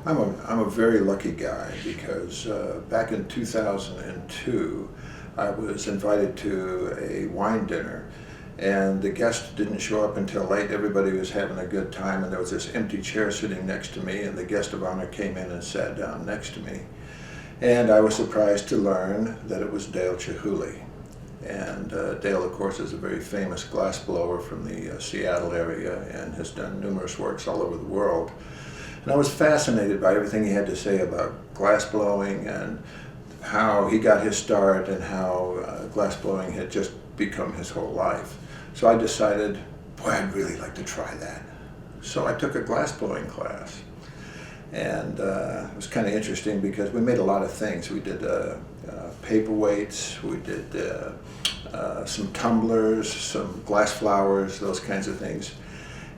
I'm a very lucky guy because back in 2002, I was invited to a wine dinner, and the guest didn't show up until late. Everybody was having a good time, and there was this empty chair sitting next to me, and the guest of honor came in and sat down next to me. And I was surprised to learn that it was Dale Chihuly. And Dale, of course, is a very famous glassblower from the Seattle area and has done numerous works all over the world. And I was fascinated by everything he had to say about glassblowing and how he got his start and how glassblowing had just become his whole life. So I decided, boy, I'd really like to try that. So I took a glassblowing class. And it was kind of interesting because we made a lot of things. We did paperweights, we did some tumblers, some glass flowers, those kinds of things.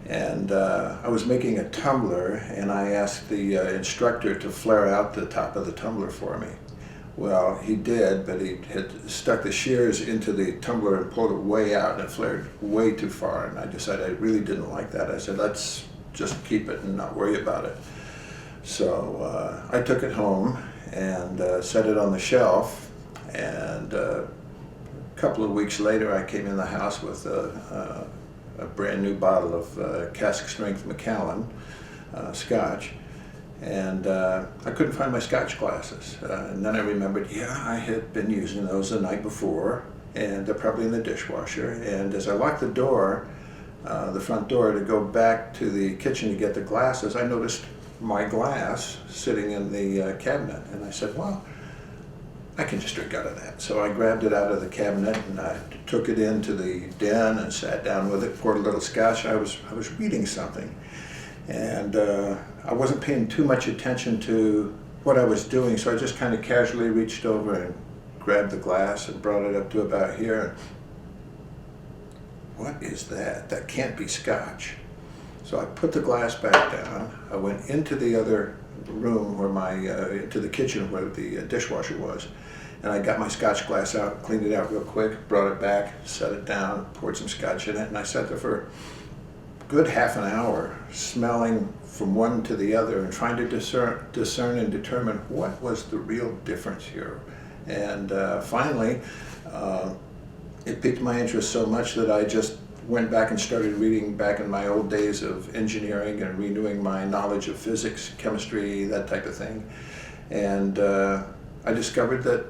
And I was making a tumbler, and I asked the instructor to flare out the top of the tumbler for me. Well, he did, but he had stuck the shears into the tumbler and pulled it way out, and it flared way too far. And I decided I really didn't like that. I said, let's just keep it and not worry about it. So I took it home and set it on the shelf, and a couple of weeks later I came in the house with a brand new bottle of cask strength Macallan scotch, and I couldn't find my scotch glasses. And then I remembered, yeah, I had been using those the night before, and they're probably in the dishwasher. And as I locked the door, the front door, to go back to the kitchen to get the glasses, I noticed my glass sitting in the cabinet, and I said, well, I can just drink out of that. So I grabbed it out of the cabinet and I took it into the den and sat down with it, poured a little scotch. I was reading something, and I wasn't paying too much attention to what I was doing, so I just kind of casually reached over and grabbed the glass and brought it up to about here. What is that? That can't be scotch. So I put the glass back down. I went into the other room where into the kitchen where the dishwasher was, and I got my scotch glass out, cleaned it out real quick, brought it back, set it down, poured some scotch in it, and I sat there for a good half an hour, smelling from one to the other and trying to discern and determine what was the real difference here. And finally, it piqued my interest so much that I just went back and started reading back in my old days of engineering and renewing my knowledge of physics, chemistry, that type of thing. And I discovered that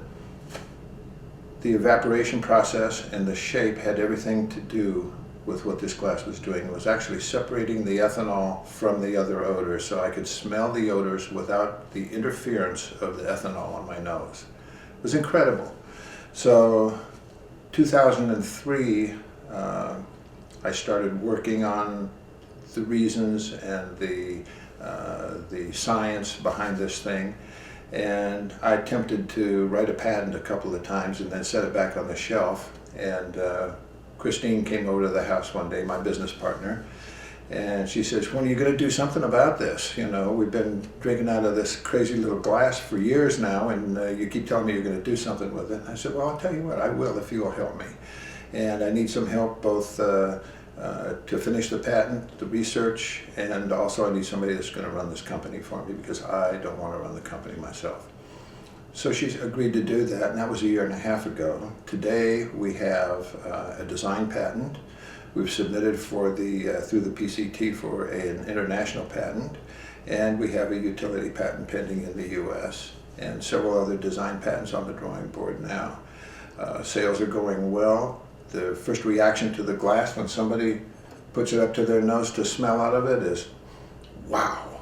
the evaporation process and the shape had everything to do with what this glass was doing. It was actually separating the ethanol from the other odors, so I could smell the odors without the interference of the ethanol on my nose. It was incredible. So 2003, I started working on the reasons and the science behind this thing, and I attempted to write a patent a couple of times and then set it back on the shelf. And Christine came over to the house one day, my business partner, and she says, when are you going to do something about this? You know, we've been drinking out of this crazy little glass for years now, and you keep telling me you're going to do something with it. And I said, well, I'll tell you what, I will if you'll help me. And I need some help both to finish the patent, the research, and also I need somebody that's going to run this company for me because I don't want to run the company myself. So she agreed to do that, and that was a year and a half ago. Today we have a design patent. We've submitted for through the PCT for an international patent, and we have a utility patent pending in the US, and several other design patents on the drawing board now. Sales are going well. The first reaction to the glass when somebody puts it up to their nose to smell out of it is, wow.